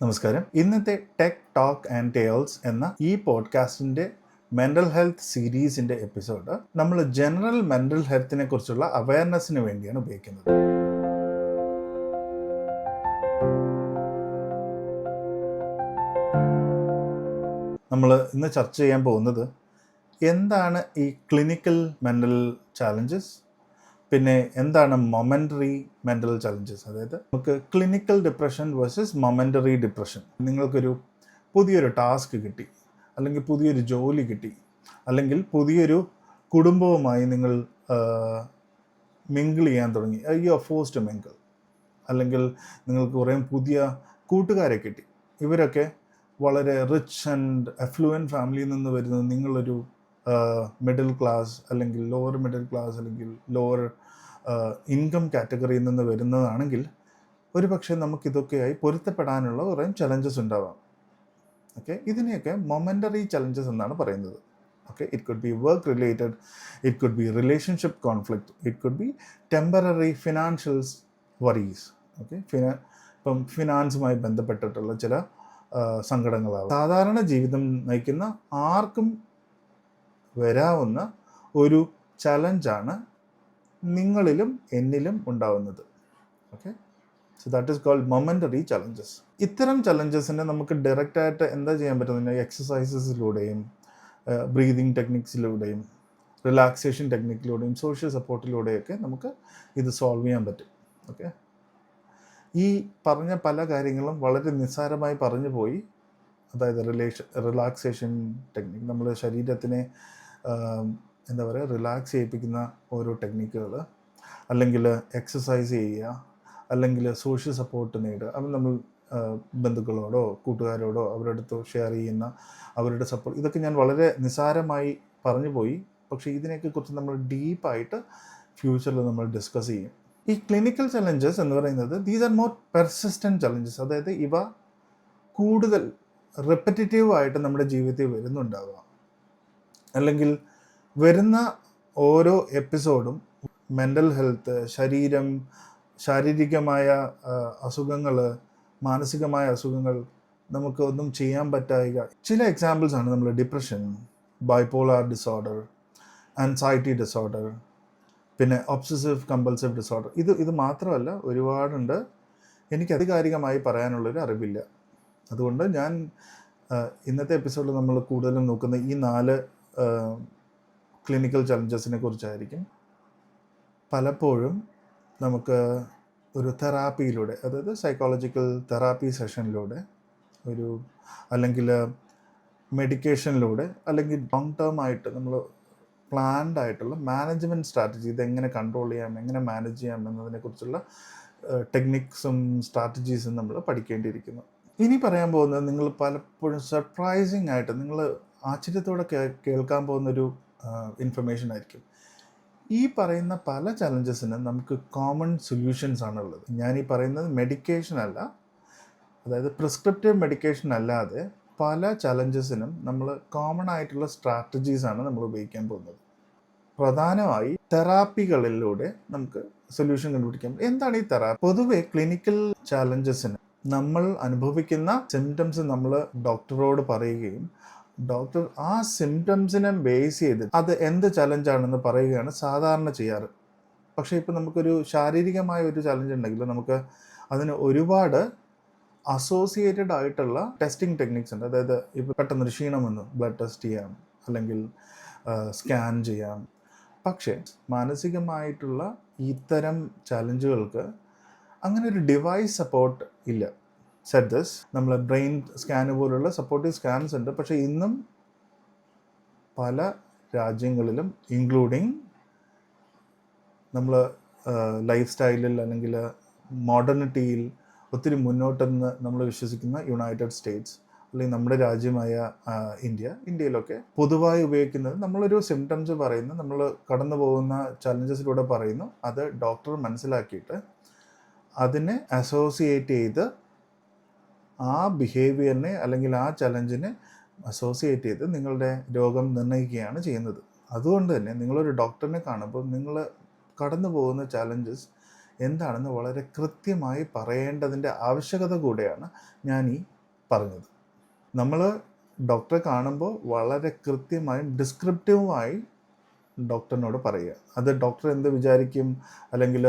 നമസ്കാരം. ഇന്നത്തെ tech talk and tales എന്ന ഈ പോഡ്കാസ്റ്റിൻ്റെ മെൻ്റൽ ഹെൽത്ത് സീരീസിൻ്റെ എപ്പിസോഡ് നമ്മൾ ജനറൽ മെൻ്റൽ ഹെൽത്തിനെ കുറിച്ചുള്ള അവയർനെസ്സിന് വേണ്ടിയാണ് ഉപയോഗിക്കുന്നത്. നമ്മൾ ഇന്ന് ചർച്ച ചെയ്യാൻ പോകുന്നത് എന്താണ് ഈ ക്ലിനിക്കൽ മെൻ്റൽ ചാലഞ്ചസ്, പിന്നെ എന്താണ് മൊമെൻ്ററി മെൻ്റൽ ചലഞ്ചസ്. അതായത് നമുക്ക് clinical depression versus momentary depression. നിങ്ങൾക്കൊരു പുതിയൊരു ടാസ്ക് കിട്ടി, അല്ലെങ്കിൽ പുതിയൊരു ജോലി കിട്ടി, അല്ലെങ്കിൽ പുതിയൊരു കുടുംബവുമായി നിങ്ങൾ മിങ്കിൾ ചെയ്യാൻ തുടങ്ങി, you are forced to mingle. അല്ലെങ്കിൽ നിങ്ങൾക്ക് കുറേ പുതിയ കൂട്ടുകാരെ കിട്ടി. ഇവരൊക്കെ വളരെ റിച്ച് ആൻഡ് അഫ്ലുവൻറ്റ് ഫാമിലിയിൽ നിന്ന് വരുന്നത്, നിങ്ങളൊരു മിഡിൽ ക്ലാസ് അല്ലെങ്കിൽ ലോവർ മിഡിൽ ക്ലാസ് അല്ലെങ്കിൽ ലോവർ ഇൻകം കാറ്റഗറിയിൽ നിന്ന് വരുന്നതാണെങ്കിൽ ഒരു പക്ഷേ നമുക്കിതൊക്കെയായി പൊരുത്തപ്പെടാനുള്ള കുറേ ചലഞ്ചസ് ഉണ്ടാവാം. ഓക്കെ, ഇതിനെയൊക്കെ മൊമെൻ്ററി ചലഞ്ചസ് എന്നാണ് പറയുന്നത്. Okay, it could be work related, it could be relationship conflict, it could be temporary financial worries. Okay, ഇപ്പം ഫിനാൻസുമായി ബന്ധപ്പെട്ടിട്ടുള്ള ചില സങ്കടങ്ങളാവും. സാധാരണ ജീവിതം നയിക്കുന്ന ആർക്കും വരാവുന്ന ഒരു ചലഞ്ചാണ് നിങ്ങളിലും എന്നിലും ഉണ്ടാവുന്നത്. Okay, so that is called momentary challenges. ഇത്തരം ചലഞ്ചസിനെ നമുക്ക് ഡയറക്റ്റായിട്ട് എന്താ ചെയ്യാൻ പറ്റുന്നത്? എക്സസൈസസിലൂടെയും ബ്രീതിങ് ടെക്നിക്സിലൂടെയും റിലാക്സേഷൻ ടെക്നിക്കിലൂടെയും സോഷ്യൽ സപ്പോർട്ടിലൂടെയൊക്കെ നമുക്ക് ഇത് സോൾവ് ചെയ്യാൻ പറ്റും. ഓക്കെ, ഈ പറഞ്ഞ പല കാര്യങ്ങളും വളരെ നിസ്സാരമായി പറഞ്ഞു പോയി. അതായത് റിലാക്സേഷൻ ടെക്നിക്ക്, നമ്മൾ ശരീരത്തിനെ എന്താ പറയുക, റിലാക്സ് ചെയ്യിപ്പിക്കുന്ന ഓരോ ടെക്നിക്കുകൾ, അല്ലെങ്കിൽ എക്സസൈസ് ചെയ്യുക, അല്ലെങ്കിൽ സോഷ്യൽ സപ്പോർട്ട് നേടുക. അത് നമ്മൾ ബന്ധുക്കളോടോ കൂട്ടുകാരോടോ അവരുടെ അടുത്തോ ഷെയർ ചെയ്യുന്ന അവരുടെ സപ്പോർട്ട്, ഇതൊക്കെ ഞാൻ വളരെ നിസ്സാരമായി പറഞ്ഞു പോയി. പക്ഷേ ഇതിനെയൊക്കെ കുറിച്ച് നമ്മൾ ഡീപ്പായിട്ട് ഫ്യൂച്ചറിൽ നമ്മൾ ഡിസ്കസ് ചെയ്യും. ഈ ക്ലിനിക്കൽ ചലഞ്ചസ് എന്ന് പറയുന്നത് these are more persistent challenges. അതായത് ഇവ കൂടുതൽ റിപ്പറ്റേറ്റീവ് ആയിട്ട് നമ്മുടെ ജീവിതത്തിൽ വരുന്നുണ്ടാവുക, അല്ലെങ്കിൽ വരുന്ന ഓരോ എപ്പിസോഡും മെൻ്റൽ ഹെൽത്ത്, ശാരീരികമായ അസുഖങ്ങൾ, മാനസികമായ അസുഖങ്ങൾ, നമുക്ക് ഒന്നും ചെയ്യാൻ പറ്റായിക. ചില എക്സാമ്പിൾസാണ് നമ്മൾ depression, bipolar disorder, anxiety disorder, പിന്നെ ഒബ്സസീവ് കമ്പൾസീവ് ഡിസോർഡർ. ഇത് മാത്രമല്ല, ഒരുപാടുണ്ട്. എനിക്ക് ആധികാരികമായി പറയാനുള്ളൊരു അറിവില്ല. അതുകൊണ്ട് ഞാൻ ഇന്നത്തെ എപ്പിസോഡിൽ നമ്മൾ കൂടുതലും നോക്കുന്ന ഈ 4 ക്ലിനിക്കൽ ചലഞ്ചസിനെ കുറിച്ചായിരിക്കും. പലപ്പോഴും നമുക്ക് ഒരു തെറാപ്പിയിലൂടെ, അതായത് സൈക്കോളജിക്കൽ തെറാപ്പി സെഷനിലൂടെ, അല്ലെങ്കിൽ മെഡിക്കേഷനിലൂടെ, അല്ലെങ്കിൽ ലോങ് ടേം ആയിട്ട് നമ്മൾ പ്ലാൻഡ് ആയിട്ടുള്ള മാനേജ്മെൻറ്റ് സ്ട്രാറ്റജി, ഇതെങ്ങനെ കൺട്രോൾ ചെയ്യാം, എങ്ങനെ മാനേജ് ചെയ്യാം എന്നതിനെക്കുറിച്ചുള്ള ടെക്നിക്സും സ്ട്രാറ്റജീസും നമ്മൾ പഠിക്കേണ്ടിയിരിക്കുന്നു. ഇനി പറയാൻ പോകുന്നത് നിങ്ങൾ പലപ്പോഴും സർപ്രൈസിങ് ആയിട്ട് നിങ്ങൾ ആശ്ചര്യത്തോടെ കേൾക്കാൻ പോകുന്നൊരു ഇൻഫർമേഷൻ ആയിരിക്കും. ഈ പറയുന്ന പല ചലഞ്ചസിനും നമുക്ക് കോമൺ സൊല്യൂഷൻസ് ആണുള്ളത്. ഞാൻ ഈ പറയുന്നത് മെഡിക്കേഷൻ അല്ല, അതായത് പ്രിസ്ക്രിപ്റ്റീവ് മെഡിക്കേഷൻ അല്ലാതെ പല ചലഞ്ചസിനും നമ്മൾ കോമൺ ആയിട്ടുള്ള സ്ട്രാറ്റജീസാണ് നമ്മൾ ഉപയോഗിക്കാൻ പോകുന്നത്. പ്രധാനമായി തെറാപ്പികളിലൂടെ നമുക്ക് സൊല്യൂഷൻ കണ്ടുപിടിക്കാം. എന്താണ് ഈ തെറാപ്പി? പൊതുവെ ക്ലിനിക്കൽ ചാലഞ്ചസിന് നമ്മൾ അനുഭവിക്കുന്ന സിംറ്റംസ് നമ്മൾ ഡോക്ടറോട് പറയുകയും ഡോക്ടർ ആ സിംറ്റംസിനെ ബേസ് ചെയ്ത് അത് എന്ത് ചലഞ്ചാണെന്ന് പറയുകയാണ് സാധാരണ ചെയ്യാറ്. പക്ഷേ ഇപ്പോൾ നമുക്കൊരു ശാരീരികമായ ഒരു ചലഞ്ച് ഉണ്ടെങ്കിൽ നമുക്ക് അതിന് ഒരുപാട് അസോസിയേറ്റഡ് ആയിട്ടുള്ള ടെസ്റ്റിംഗ് ടെക്നിക്സ് ഉണ്ട്. അതായത് ഇപ്പോൾ പെട്ടെന്നൊരു ക്ഷീണം വന്നു, ബ്ലഡ് ടെസ്റ്റ് ചെയ്യാം, അല്ലെങ്കിൽ സ്കാൻ ചെയ്യാം. പക്ഷേ മാനസികമായിട്ടുള്ള ഇത്തരം ചലഞ്ചുകൾക്ക് അങ്ങനെ ഒരു ഡിവൈസ് സപ്പോർട്ട് ഇല്ല. സെറ്റ് ദിസ്, നമ്മൾ ബ്രെയിൻ സ്കാന് പോലുള്ള സപ്പോർട്ടീവ് സ്കാൻസ് ഉണ്ട്. പക്ഷേ ഇന്നും പല രാജ്യങ്ങളിലും, ഇൻക്ലൂഡിങ് നമ്മൾ ലൈഫ് സ്റ്റൈലിൽ അല്ലെങ്കിൽ മോഡേണിറ്റിയിൽ ഒത്തിരി മുന്നോട്ടെന്ന് നമ്മൾ വിശ്വസിക്കുന്ന യുണൈറ്റഡ് സ്റ്റേറ്റ്സ്, അല്ലെങ്കിൽ നമ്മുടെ രാജ്യമായ ഇന്ത്യയിലൊക്കെ പൊതുവായി ഉപയോഗിക്കുന്നത്, നമ്മളൊരു സിംറ്റംസ് പറയുന്നു, നമ്മൾ കടന്നു പോകുന്ന ചലഞ്ചസിലൂടെ പറയുന്നു, അത് ഡോക്ടർ മനസ്സിലാക്കിയിട്ട് അതിനെ അസോസിയേറ്റ് ചെയ്ത് ആ ബിഹേവിയറിനെ അല്ലെങ്കിൽ ആ ചലഞ്ചിനെ അസോസിയേറ്റ് ചെയ്ത് നിങ്ങളുടെ രോഗം നിർണ്ണയിക്കുകയാണ് ചെയ്യുന്നത്. അതുകൊണ്ട് തന്നെ നിങ്ങളൊരു ഡോക്ടറിനെ കാണുമ്പോൾ നിങ്ങൾ കടന്നു പോകുന്ന ചലഞ്ചസ് എന്താണെന്ന് വളരെ കൃത്യമായി പറയേണ്ടതിൻ്റെ ആവശ്യകത കൂടെയാണ് ഞാൻ ഈ പറഞ്ഞത്. നമ്മൾ ഡോക്ടറെ കാണുമ്പോൾ വളരെ കൃത്യമായും ഡിസ്ക്രിപ്റ്റീവുമായി ഡോക്ടറിനോട് പറയുക. അത് ഡോക്ടർ എന്ത് വിചാരിക്കും, അല്ലെങ്കിൽ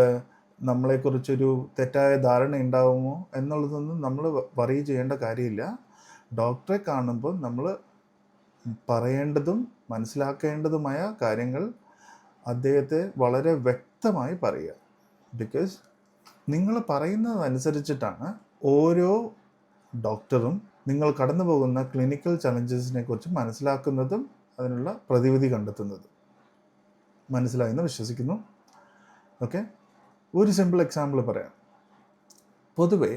നമ്മളെക്കുറിച്ചൊരു തെറ്റായ ധാരണ ഉണ്ടാകുമോ എന്നുള്ളതൊന്നും നമ്മൾ വറി ചെയ്യേണ്ട കാര്യമില്ല. ഡോക്ടറെ കാണുമ്പോൾ നമ്മൾ പറയേണ്ടതും മനസ്സിലാക്കേണ്ടതുമായ കാര്യങ്ങൾ അദ്ദേഹത്തെ വളരെ വ്യക്തമായി പറയുക. ബിക്കോസ് നിങ്ങൾ പറയുന്നതനുസരിച്ചിട്ടാണ് ഓരോ ഡോക്ടറും നിങ്ങൾ കടന്നു പോകുന്ന ക്ലിനിക്കൽ ചലഞ്ചസിനെ കുറിച്ച് മനസ്സിലാക്കുന്നതും അതിനുള്ള പ്രതിവിധി കണ്ടെത്തുന്നതും. മനസ്സിലായെന്ന് വിശ്വസിക്കുന്നു. ഓക്കെ, ഒരു സിമ്പിൾ എക്സാമ്പിൾ പറയാം. പൊതുവെ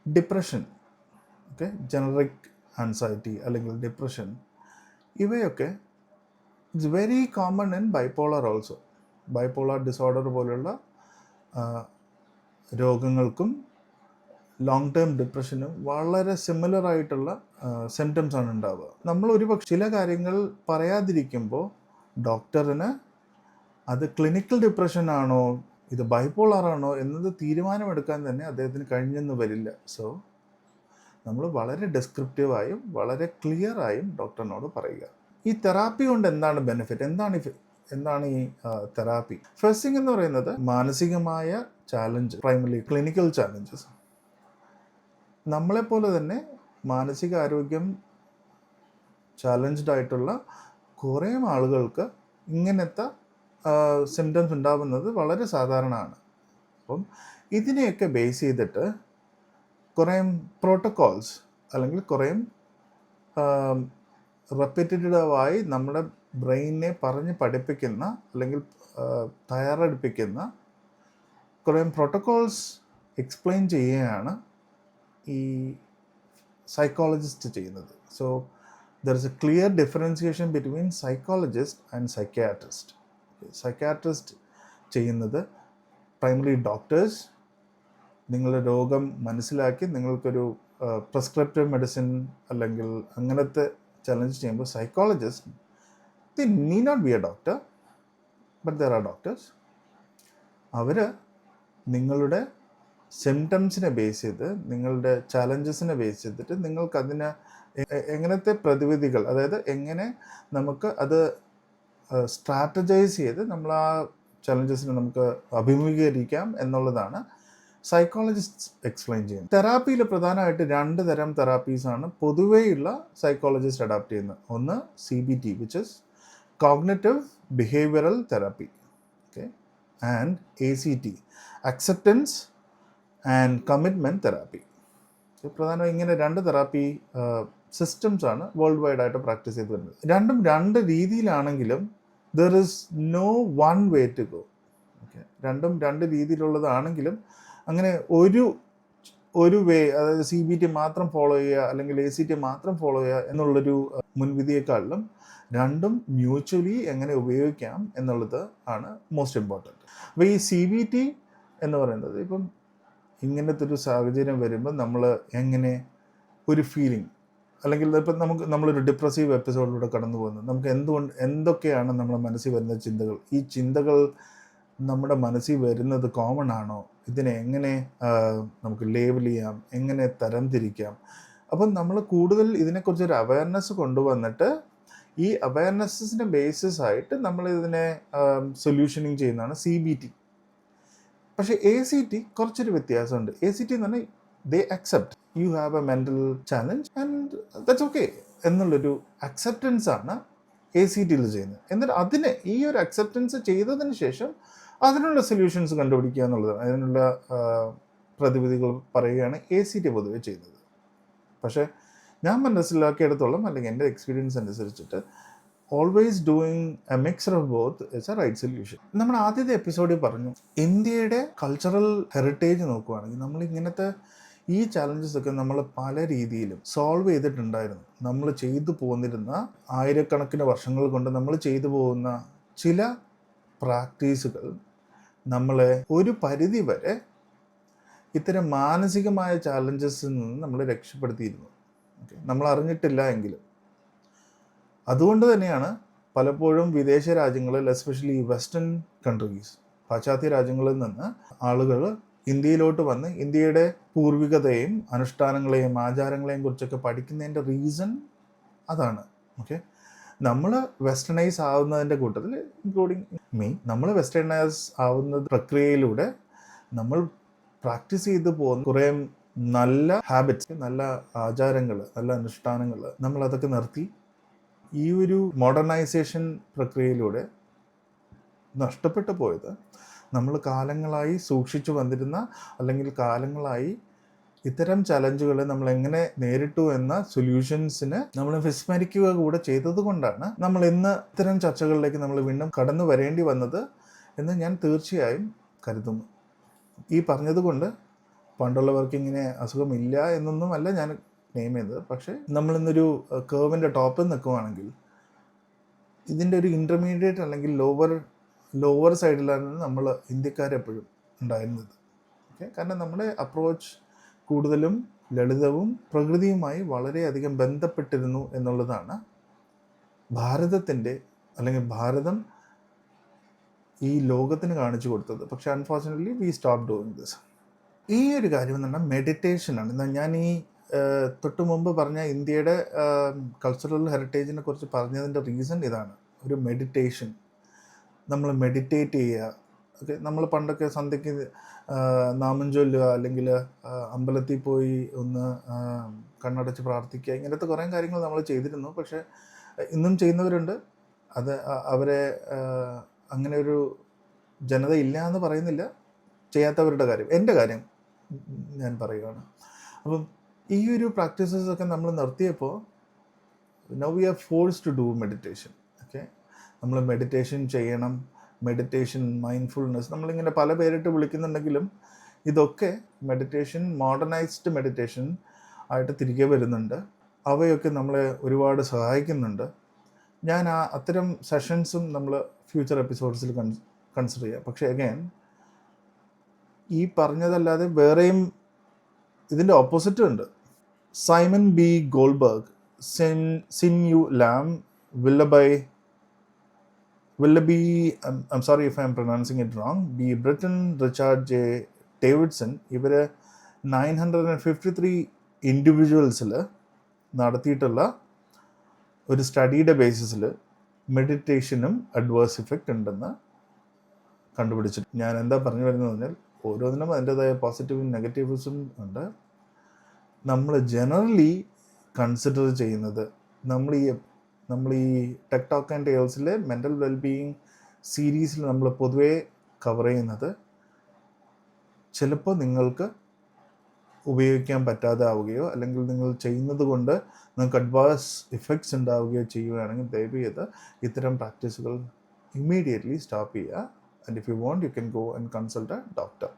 ഡിപ്രഷൻ, ഓക്കെ, ജനറിക് ആൻസൈറ്റി അല്ലെങ്കിൽ ഡിപ്രഷൻ, ഇവയൊക്കെ it's very common in bipolar also. Bipolar disorder പോലുള്ള രോഗങ്ങൾക്കും ലോങ് ടേം ഡിപ്രഷനും വളരെ സിമിലർ ആയിട്ടുള്ള സിംറ്റംസ് ആണ് ഉണ്ടാവുക. നമ്മൾ ഒരുപക്ഷെ ചില കാര്യങ്ങൾ പറയാതിരിക്കുമ്പോൾ ഡോക്ടറിന് അത് ക്ലിനിക്കൽ ഡിപ്രഷൻ ആണോ ഇത് ബൈപോളർ ആണോ എന്നത് തീരുമാനമെടുക്കാൻ തന്നെ അദ്ദേഹത്തിന് കഴിഞ്ഞെന്ന് വരില്ല. സോ നമ്മൾ വളരെ ഡിസ്ക്രിപ്റ്റീവായും വളരെ ക്ലിയറായും ഡോക്ടറിനോട് പറയുക. ഈ തെറാപ്പി കൊണ്ട് എന്താണ് ബെനിഫിറ്റ്, എന്താണ് ഈ തെറാപ്പി? ഫസ്റ്റ് തിങ് എന്ന് പറയുന്നത് മാനസികമായ ചാലഞ്ച്, പ്രൈമറി ക്ലിനിക്കൽ ചാലഞ്ചസ്. നമ്മളെപ്പോലെ തന്നെ മാനസികാരോഗ്യം ചാലഞ്ച്ഡ് ആയിട്ടുള്ള കുറേ ആളുകൾക്ക് ഇങ്ങനത്തെ സിംറ്റംസ് ഉണ്ടാകുന്നത് വളരെ സാധാരണമാണ്. അപ്പം ഇതിനെയൊക്കെ ബേസ് ചെയ്തിട്ട് കുറേ പ്രോട്ടോക്കോൾസ് അല്ലെങ്കിൽ കുറേ റെപ്പിറ്റേറ്റീവായി നമ്മുടെ ബ്രെയിനിനെ പറഞ്ഞ് പഠിപ്പിക്കുന്ന അല്ലെങ്കിൽ തയ്യാറെടുപ്പിക്കുന്ന കുറേ പ്രോട്ടോക്കോൾസ് എക്സ്പ്ലെയിൻ ചെയ്യുകയാണ് ഈ സൈക്കോളജിസ്റ്റ് ചെയ്യുന്നത്. So there is A clear differentiation between psychologist and psychiatrist. Psychiatrist ചെയ്യുന്നത് പ്രൈമറി ഡോക്ടേഴ്സ് നിങ്ങളുടെ രോഗം മനസ്സിലാക്കി നിങ്ങൾക്കൊരു പ്രിസ്ക്രിപ്റ്റീവ് മെഡിസിൻ അല്ലെങ്കിൽ അങ്ങനത്തെ ചലഞ്ച് ചെയ്യുമ്പോൾ psychologist they need not be a doctor but there are doctors. അവർ നിങ്ങളുടെ സിംറ്റംസിനെ ബേസ് ചെയ്ത് നിങ്ങളുടെ ചാലഞ്ചസിനെ ബേസ് ചെയ്തിട്ട് നിങ്ങൾക്കതിന് എങ്ങനത്തെ പ്രതിവിധികൾ, അതായത് എങ്ങനെ നമുക്ക് അത് സ്ട്രാറ്റജൈസ് ചെയ്ത് നമ്മൾ ആ ചലഞ്ചസിനെ നമുക്ക് അഭിമുഖീകരിക്കാം എന്നുള്ളതാണ് സൈക്കോളജിസ്റ്റ് എക്സ്പ്ലെയിൻ ചെയ്യുന്നത്. തെറാപ്പിയിൽ പ്രധാനമായിട്ട് 2 തരം തെറാപ്പീസാണ് പൊതുവെയുള്ള സൈക്കോളജിസ്റ്റ് അഡാപ്റ്റ് ചെയ്യുന്നത്. ഒന്ന് CBT, which is cognitive behavioural therapy, okay, and ACT, acceptance and commitment therapy. പ്രധാനമായും ഇങ്ങനെ 2 തെറാപ്പി സിസ്റ്റംസ് ആണ് വേൾഡ് വൈഡ് ആയിട്ട് പ്രാക്ടീസ് ചെയ്ത് വരുന്നത്. രണ്ടും 2 രീതിയിലാണെങ്കിലും there is no one way to go. Okay, രണ്ടും 2 രീതിയിലുള്ളതാണെങ്കിലും അങ്ങനെ ഒരു വേ, അതായത് CBT മാത്രം ഫോളോ ചെയ്യുക അല്ലെങ്കിൽ ACT മാത്രം ഫോളോ ചെയ്യുക എന്നുള്ളൊരു മുൻവിധിയെക്കാളിലും രണ്ടും മ്യൂച്വലി എങ്ങനെ ഉപയോഗിക്കാം എന്നുള്ളത് ആണ് മോസ്റ്റ് ഇമ്പോർട്ടൻറ്റ്. അപ്പോൾ ഈ CBT എന്ന് പറയുന്നത് ഇപ്പം ഇങ്ങനത്തെ ഒരു സാഹചര്യം വരുമ്പോൾ നമ്മൾ എങ്ങനെ ഒരു ഫീലിംഗ്, അല്ലെങ്കിൽ ഇപ്പം നമ്മളൊരു ഡിപ്രസീവ് എപ്പിസോഡിലൂടെ കടന്നു പോകുന്നത്, നമുക്ക് എന്തൊക്കെയാണ് നമ്മുടെ മനസ്സിൽ വരുന്ന ചിന്തകൾ, ഈ ചിന്തകൾ നമ്മുടെ മനസ്സിൽ വരുന്നത് കോമൺ ആണോ, ഇതിനെ എങ്ങനെ നമുക്ക് ലേബൽ ചെയ്യാം, എങ്ങനെ തരംതിരിക്കാം. അപ്പം നമ്മൾ കൂടുതൽ ഇതിനെക്കുറിച്ചൊരു അവയർനെസ് കൊണ്ടുവന്നിട്ട് ഈ അവയർനെസ്സിൻ്റെ ബേസിസ് ആയിട്ട് നമ്മൾ ഇതിനെ സൊല്യൂഷനിങ് ചെയ്യുന്നതാണ് CBT. പക്ഷേ ACT കുറച്ചൊരു വ്യത്യാസമുണ്ട്. ACT എന്ന് പറഞ്ഞാൽ they accept you have a mental challenge and that's okay എന്നുള്ളൊരു അക്സെപ്റ്റൻസ് ആണ് ACTയിൽ ചെയ്യുന്നത്. എന്നിട്ട് ഈ ഒരു അക്സെപ്റ്റൻസ് ചെയ്തതിന് ശേഷം അതിനുള്ള സൊല്യൂഷൻസ് കണ്ടുപിടിക്കുക എന്നുള്ളതാണ്, അതിനുള്ള പ്രതിവിധികൾ പറയുകയാണ് ACT പൊതുവെ ചെയ്യുന്നത്. പക്ഷേ ഞാൻ മനസ്സിലാക്കിയെടുത്തോളം അല്ലെങ്കിൽ എൻ്റെ എക്സ്പീരിയൻസ് അനുസരിച്ചിട്ട് always doing a mixture of both is a right solution. നമ്മൾ ആദ്യത്തെ എപ്പിസോഡിൽ പറഞ്ഞു ഇന്ത്യയുടെ കൾച്ചറൽ ഹെറിറ്റേജ് നോക്കുകയാണെങ്കിൽ നമ്മൾ ഇങ്ങനത്തെ ഈ ചാലഞ്ചസ് ഒക്കെ നമ്മൾ പല രീതിയിലും സോൾവ് ചെയ്തിട്ടുണ്ടായിരുന്നു. നമ്മൾ ചെയ്തു പോന്നിരുന്ന ആയിരക്കണക്കിന് വർഷങ്ങൾ കൊണ്ട് നമ്മൾ ചെയ്തു പോകുന്ന ചില പ്രാക്ടീസുകൾ നമ്മളെ ഒരു പരിധി വരെ ഇത്തരം മാനസികമായ ചാലഞ്ചസിൽ നിന്ന് നമ്മൾ രക്ഷപ്പെടുത്തിയിരുന്നു. ഓക്കെ, നമ്മൾ അറിഞ്ഞിട്ടില്ല എങ്കിലും. അതുകൊണ്ട് തന്നെയാണ് പലപ്പോഴും വിദേശ രാജ്യങ്ങളിൽ, എസ്പെഷ്യലി വെസ്റ്റേൺ കൺട്രീസ്, പാശ്ചാത്യ രാജ്യങ്ങളിൽ നിന്ന് ആളുകൾ ഇന്ത്യയിലോട്ട് വന്ന് ഇന്ത്യയുടെ പൂർവികതയും അനുഷ്ഠാനങ്ങളെയും ആചാരങ്ങളെയും കുറിച്ചൊക്കെ പഠിക്കുന്നതിൻ്റെ റീസൺ അതാണ്. ഓക്കെ, നമ്മൾ വെസ്റ്റേണൈസ് ആവുന്നതിൻ്റെ കൂട്ടത്തിൽ ഇൻക്ലൂഡിങ് മീ, നമ്മൾ വെസ്റ്റേണൈസ് ആവുന്ന പ്രക്രിയയിലൂടെ നമ്മൾ പ്രാക്ടീസ് ചെയ്ത് പോകുന്ന കുറേ നല്ല ഹാബിറ്റ്സ്, നല്ല ആചാരങ്ങൾ, നല്ല അനുഷ്ഠാനങ്ങൾ നമ്മളതൊക്കെ നിർത്തി ഈ ഒരു മോഡേണൈസേഷൻ പ്രക്രിയയിലൂടെ നഷ്ടപ്പെട്ടു പോയത് നമ്മൾ കാലങ്ങളായി സൂക്ഷിച്ചു വന്നിരുന്ന, അല്ലെങ്കിൽ കാലങ്ങളായി ഇത്തരം ചലഞ്ചുകളെ നമ്മൾ എങ്ങനെ നേരിട്ടു എന്ന സൊല്യൂഷൻസിന് നമ്മൾ വിസ്മരിക്കുക കൂടെ ചെയ്തത് കൊണ്ടാണ് നമ്മൾ ഇന്ന് ഇത്തരം ചർച്ചകളിലേക്ക് നമ്മൾ വീണ്ടും കടന്നു വരേണ്ടി വന്നത് എന്ന് ഞാൻ തീർച്ചയായും കരുതുന്നു. ഈ പറഞ്ഞതുകൊണ്ട് പണ്ടുള്ളവർക്ക് ഇങ്ങനെ അസുഖമില്ല എന്നൊന്നുമല്ല ഞാൻ നെയിം ചെയ്തത്. പക്ഷേ നമ്മളിന്നൊരു കേർവിൻ്റെ ടോപ്പിൽ നിൽക്കുവാണെങ്കിൽ ഇതിൻ്റെ ഒരു ഇൻ്റർമീഡിയറ്റ് അല്ലെങ്കിൽ ലോവർ സൈഡിലാണ് നമ്മൾ ഇന്ത്യക്കാരെപ്പോഴും ഉണ്ടായിരുന്നത്. ഓക്കെ, കാരണം നമ്മുടെ അപ്രോച്ച് കൂടുതലും ലളിതവും പ്രകൃതിയുമായി വളരെയധികം ബന്ധപ്പെട്ടിരുന്നു എന്നുള്ളതാണ് ഭാരതത്തിൻ്റെ, അല്ലെങ്കിൽ ഭാരതം ഈ ലോകത്തിന് കാണിച്ചു കൊടുത്തത്. പക്ഷേ unfortunately we stop doing this. ഈ ഒരു കാര്യം എന്ന് പറഞ്ഞാൽ മെഡിറ്റേഷനാണ്. എന്നാൽ ഞാൻ ഈ തൊട്ട് മുമ്പ് പറഞ്ഞ ഇന്ത്യയുടെ കൾച്ചറൽ ഹെറിറ്റേജിനെ കുറിച്ച് പറഞ്ഞതിൻ്റെ റീസൺ ഇതാണ്. ഒരു മെഡിറ്റേഷൻ, നമ്മൾ മെഡിറ്റേറ്റ് ചെയ്യുക. ഓക്കെ, നമ്മൾ പണ്ടൊക്കെ സന്ധ്യയ്ക്ക് നാമം ചൊല്ലുക, അല്ലെങ്കിൽ അമ്പലത്തിൽ പോയി ഒന്ന് കണ്ണടച്ച് പ്രാർത്ഥിക്കുക, ഇങ്ങനത്തെ കുറേ കാര്യങ്ങൾ നമ്മൾ ചെയ്തിരുന്നു. പക്ഷേ ഇന്നും ചെയ്യുന്നവരുണ്ട്. അത് അവരെ അങ്ങനെ ഒരു ജനത ഇല്ല എന്ന് പറയുന്നില്ല, ചെയ്യാത്തവരുടെ കാര്യം, എൻ്റെ കാര്യം ഞാൻ പറയുകയാണ്. അപ്പം ഈ ഒരു പ്രാക്ടീസസൊക്കെ നമ്മൾ നിർത്തിയപ്പോൾ now we are forced to do meditation. Okay, നമ്മൾ മെഡിറ്റേഷൻ ചെയ്യണം, മെഡിറ്റേഷൻ, മൈൻഡ്ഫുൾനെസ്, നമ്മളിങ്ങനെ പല പേരിട്ട് വിളിക്കുന്നുണ്ടെങ്കിലും ഇതൊക്കെ മെഡിറ്റേഷൻ, മോഡേണൈസ്ഡ് മെഡിറ്റേഷൻ ആയിട്ട് തിരികെ വരുന്നുണ്ട്. അവയൊക്കെ നമ്മളെ ഒരുപാട് സഹായിക്കുന്നുണ്ട്. ഞാൻ അത്തരം സെഷൻസും നമ്മൾ ഫ്യൂച്ചർ എപ്പിസോഡ്സിൽ കൺസിഡർ ചെയ്യാം. പക്ഷേ അഗൈൻ ഈ പറഞ്ഞതല്ലാതെ വേറെയും ഇതിൻ്റെ ഓപ്പോസിറ്റും ഉണ്ട്. Simon B Goldberg, Sin Yu Lam, Willoughby, I'm sorry if I'm pronouncing it wrong, B. Britton, Richard J. Davidson, ഇവർ 953 ഇൻഡിവിജ്വൽസിൽ നടത്തിയിട്ടുള്ള ഒരു സ്റ്റഡിയുടെ ബേസിസിൽ മെഡിറ്റേഷനും അഡ്വേഴ്സ് ഇഫക്റ്റ് ഉണ്ടെന്ന് കണ്ടുപിടിച്ചിട്ട്. ഞാൻ എന്താ പറഞ്ഞു വരുന്നത് പറഞ്ഞാൽ ഓരോന്നിനും അതിൻ്റെതായ പോസിറ്റീവും നെഗറ്റീവ്സും ഉണ്ട്. നമ്മൾ ജനറലി കൺസിഡർ ചെയ്യുന്നത്, നമ്മൾ ഈ ടെക് ടോക്ക് ആൻഡ് ടേൽസിലെ മെൻ്റൽ വെൽബീയിങ് സീരീസിൽ നമ്മൾ പൊതുവേ കവർ ചെയ്യുന്നത് ചിലപ്പോൾ നിങ്ങൾക്ക് ഉപയോഗിക്കാൻ പറ്റാതെ ആവുകയോ, അല്ലെങ്കിൽ നിങ്ങൾ ചെയ്യുന്നത് കൊണ്ട് നിങ്ങൾക്ക് അഡ്വേഴ്സ് ഇഫക്ട്സ് ഉണ്ടാവുകയോ ചെയ്യുകയാണെങ്കിൽ ദയവ് ചെയ്ത് ഇത്തരം പ്രാക്ടീസുകൾ ഇമ്മീഡിയറ്റ്ലി സ്റ്റോപ്പ് ചെയ്യുക. And if you want you can go and consult A doctor.